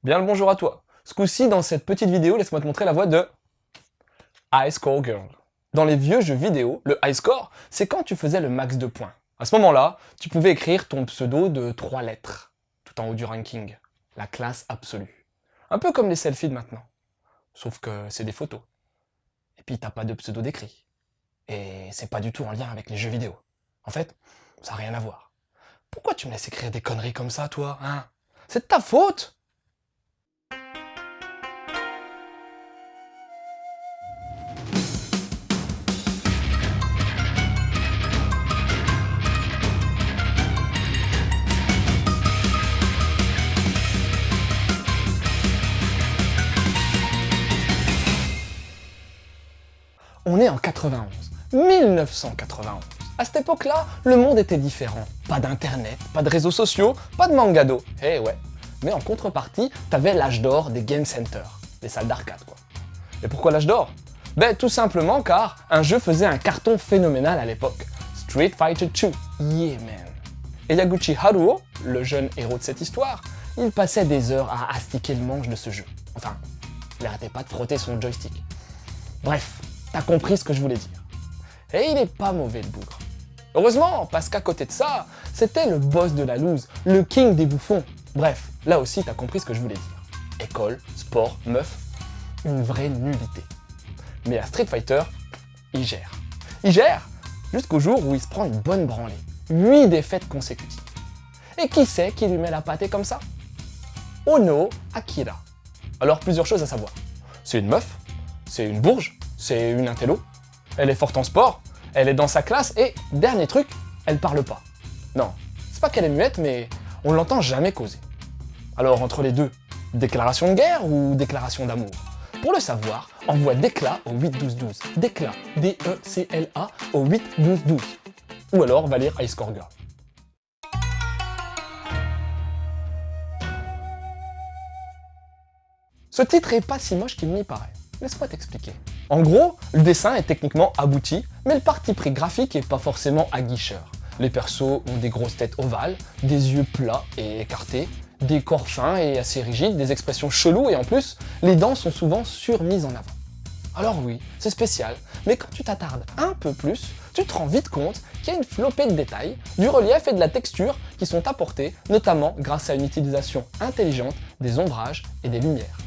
Bien le bonjour à toi. Ce coup-ci, dans cette petite vidéo, laisse-moi te montrer la voix de High Score Girl. Dans les vieux jeux vidéo, le high score, c'est quand tu faisais le max de points. À ce moment-là, tu pouvais écrire ton pseudo de 3 lettres, tout en haut du ranking. La classe absolue. Un peu comme les selfies de maintenant. Sauf que c'est des photos. Et puis t'as pas de pseudo décrit. Et c'est pas du tout en lien avec les jeux vidéo. En fait, ça n'a rien à voir. Pourquoi tu me laisses écrire des conneries comme ça, toi, hein? C'est de ta faute! On est en 91, 1991. À cette époque-là, le monde était différent. Pas d'internet, pas de réseaux sociaux, pas de mangado. Eh ouais. Mais en contrepartie, t'avais l'âge d'or des game centers, les salles d'arcade quoi. Et pourquoi l'âge d'or? Ben tout simplement car un jeu faisait un carton phénoménal à l'époque. Street Fighter 2, yeah man. Et Yaguchi Haruo, le jeune héros de cette histoire, il passait des heures à astiquer le manche de ce jeu. Enfin, il n'arrêtait pas de frotter son joystick. Bref, t'as compris ce que je voulais dire. Et il est pas mauvais le bougre. Heureusement, parce qu'à côté de ça, c'était le boss de la loose, le king des bouffons. Bref, là aussi t'as compris ce que je voulais dire. École, sport, meuf, une vraie nullité. Mais à Street Fighter, il gère. Il gère jusqu'au jour où il se prend une bonne branlée. 8 défaites consécutives. Et qui c'est qui lui met la pâtée comme ça? Ono Akira. Alors plusieurs choses à savoir. C'est une meuf, c'est une bourge, c'est une intello, elle est forte en sport, elle est dans sa classe et, dernier truc, elle parle pas. Non, c'est pas qu'elle est muette, mais on l'entend jamais causer. Alors entre les deux, déclaration de guerre ou déclaration d'amour? Pour le savoir, envoie déclat au 8-12-12. Déclat, D-E-C-L-A au 8-12-12. Ou alors va lire High Score Girl. Ce titre est pas si moche qu'il n'y paraît. Laisse-moi t'expliquer. En gros, le dessin est techniquement abouti, mais le parti pris graphique est pas forcément aguicheur. Les persos ont des grosses têtes ovales, des yeux plats et écartés, des corps fins et assez rigides, des expressions cheloues et en plus, les dents sont souvent surmises en avant. Alors oui, c'est spécial, mais quand tu t'attardes un peu plus, tu te rends vite compte qu'il y a une flopée de détails, du relief et de la texture qui sont apportés, notamment grâce à une utilisation intelligente des ombrages et des lumières.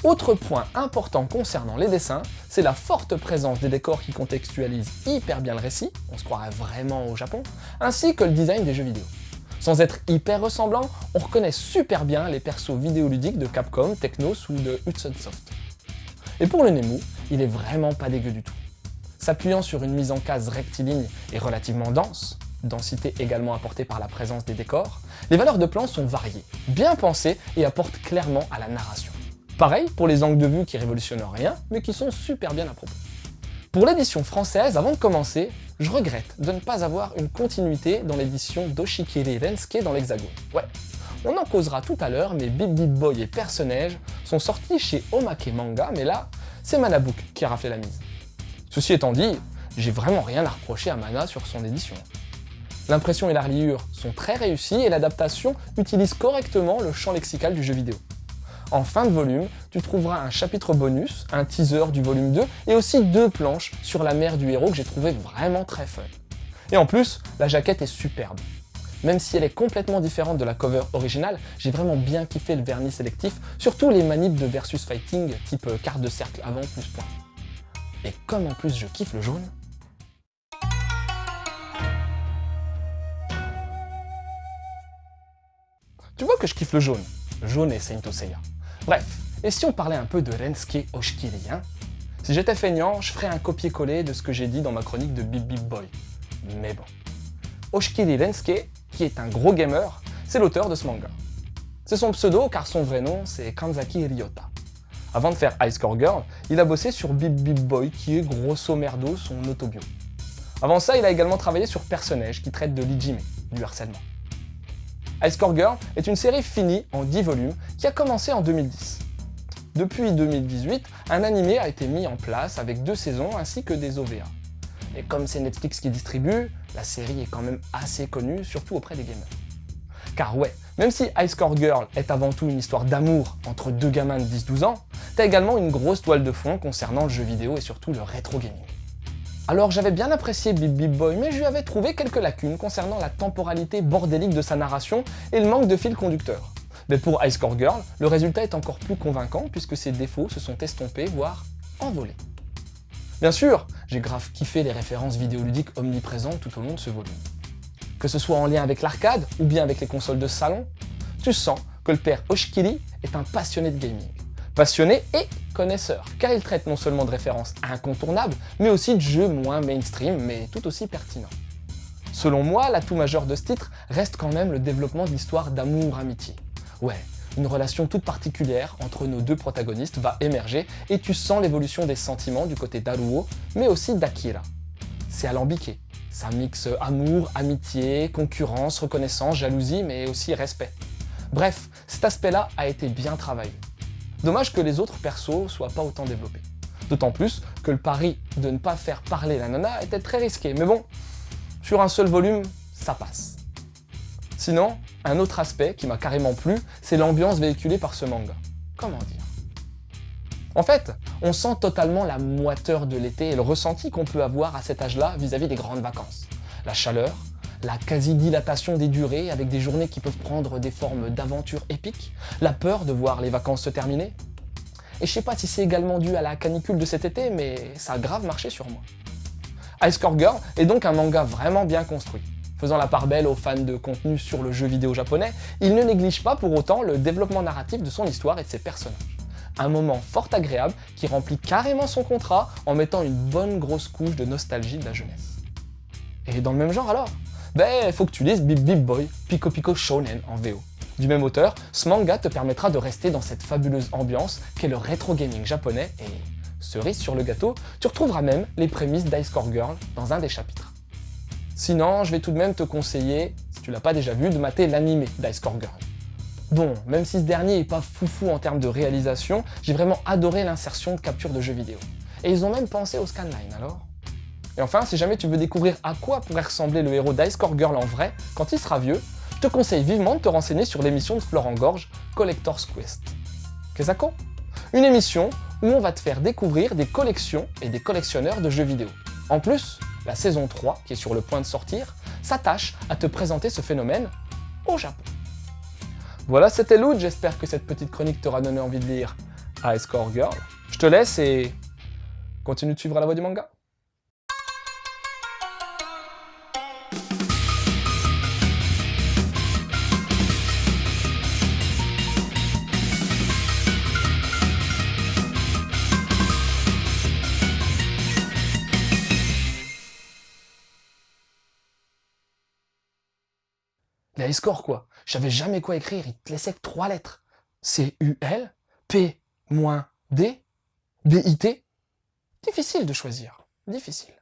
Autre point important concernant les dessins, c'est la forte présence des décors qui contextualisent hyper bien le récit, on se croirait vraiment au Japon, ainsi que le design des jeux vidéo. Sans être hyper ressemblant, on reconnaît super bien les persos vidéoludiques de Capcom, Technos ou de Hudson Soft. Et pour le Nemu, il est vraiment pas dégueu du tout. S'appuyant sur une mise en case rectiligne et relativement dense, densité également apportée par la présence des décors, les valeurs de plan sont variées, bien pensées et apportent clairement à la narration. Pareil pour les angles de vue qui révolutionnent rien, mais qui sont super bien à propos. Pour l'édition française, avant de commencer, je regrette de ne pas avoir une continuité dans l'édition d'Oshikiri Rensuke dans l'Hexagone. Ouais, on en causera tout à l'heure, mais Bip Bip Boy et Personnage sont sortis chez Omake Manga, mais là, c'est Manabook qui a raflé la mise. Ceci étant dit, j'ai vraiment rien à reprocher à Mana sur son édition. L'impression et la reliure sont très réussies et l'adaptation utilise correctement le champ lexical du jeu vidéo. En fin de volume, tu trouveras un chapitre bonus, un teaser du volume 2 et aussi 2 planches sur la mère du héros que j'ai trouvé vraiment très fun. Et en plus, la jaquette est superbe. Même si elle est complètement différente de la cover originale, j'ai vraiment bien kiffé le vernis sélectif, surtout les manips de versus fighting type carte de cercle avant plus point. Et comme en plus je kiffe le jaune... Tu vois que je kiffe le jaune. Le jaune et Saint Seiya. Bref, et si on parlait un peu de Rensuke Oshikiri, hein? Si j'étais feignant, je ferais un copier-coller de ce que j'ai dit dans ma chronique de Bip Bip Boy. Mais bon. Oshikiri Rensuke, qui est un gros gamer, c'est l'auteur de ce manga. C'est son pseudo car son vrai nom c'est Kanzaki Ryota. Avant de faire High Score Girl, il a bossé sur Bip Bip Boy qui est grosso merdo son autobio. Avant ça, il a également travaillé sur Personnage qui traite de l'ijime, du harcèlement. High Score Girl est une série finie en 10 volumes qui a commencé en 2010. Depuis 2018, un animé a été mis en place avec 2 saisons ainsi que des OVA. Et comme c'est Netflix qui distribue, la série est quand même assez connue, surtout auprès des gamers. Car ouais, Même si High Score Girl est avant tout une histoire d'amour entre deux gamins de 10-12 ans, t'as également une grosse toile de fond concernant le jeu vidéo et surtout le rétro gaming. Alors j'avais bien apprécié Bip Bip Boy, mais je lui avais trouvé quelques lacunes concernant la temporalité bordélique de sa narration et le manque de fil conducteur. Mais pour High Score Girl, le résultat est encore plus convaincant puisque ses défauts se sont estompés, voire envolés. Bien sûr, j'ai grave kiffé les références vidéoludiques omniprésentes tout au long de ce volume. Que ce soit en lien avec l'arcade ou bien avec les consoles de salon, tu sens que le père Oshkili est un passionné de gaming. Passionné et connaisseur, car il traite non seulement de références incontournables, mais aussi de jeux moins mainstream, mais tout aussi pertinents. Selon moi, l'atout majeur de ce titre reste quand même le développement de l'histoire d'amour-amitié. Ouais, une relation toute particulière entre nos deux protagonistes va émerger et tu sens l'évolution des sentiments du côté d'Haruo, mais aussi d'Akira. C'est alambiqué, ça mixe amour, amitié, concurrence, reconnaissance, jalousie, mais aussi respect. Bref, cet aspect-là a été bien travaillé. Dommage que les autres persos soient pas autant développés. D'autant plus que le pari de ne pas faire parler la nana était très risqué, mais bon, sur un seul volume, ça passe. Sinon, un autre aspect qui m'a carrément plu, c'est l'ambiance véhiculée par ce manga. Comment dire ? En fait, on sent totalement la moiteur de l'été et le ressenti qu'on peut avoir à cet âge-là vis-à-vis des grandes vacances. La chaleur, la quasi-dilatation des durées avec des journées qui peuvent prendre des formes d'aventures épiques, la peur de voir les vacances se terminer. Et je sais pas si c'est également dû à la canicule de cet été, mais ça a grave marché sur moi. High Score Girl est donc un manga vraiment bien construit. Faisant la part belle aux fans de contenu sur le jeu vidéo japonais, il ne néglige pas pour autant le développement narratif de son histoire et de ses personnages. Un moment fort agréable qui remplit carrément son contrat en mettant une bonne grosse couche de nostalgie de la jeunesse. Et dans le même genre alors ? Faut que tu lises Bip Bip Boy, Pico Pico Shonen en VO. Du même auteur, ce manga te permettra de rester dans cette fabuleuse ambiance qu'est le rétro gaming japonais et, cerise sur le gâteau, tu retrouveras même les prémices d'High Score Girl dans un des chapitres. Sinon, je vais tout de même te conseiller, si tu l'as pas déjà vu, de mater l'anime d'High Score Girl. Bon, même si ce dernier est pas foufou en termes de réalisation, j'ai vraiment adoré l'insertion de capture de jeux vidéo. Et ils ont même pensé au scanline alors. Et enfin, si jamais tu veux découvrir à quoi pourrait ressembler le héros d'High Score Girl en vrai, quand il sera vieux, je te conseille vivement de te renseigner sur l'émission de Florent Gorge, Collector's Quest. Kezako ? Une émission où on va te faire découvrir des collections et des collectionneurs de jeux vidéo. En plus, la saison 3, qui est sur le point de sortir, s'attache à te présenter ce phénomène au Japon. Voilà, c'était Loot, j'espère que cette petite chronique t'aura donné envie de lire High Score Girl. Je te laisse et continue de suivre la voie du manga. Les high score quoi. Je savais jamais quoi écrire, il te laissait que 3 lettres. C-U-L, P-D, B-I-T. Difficile de choisir, difficile.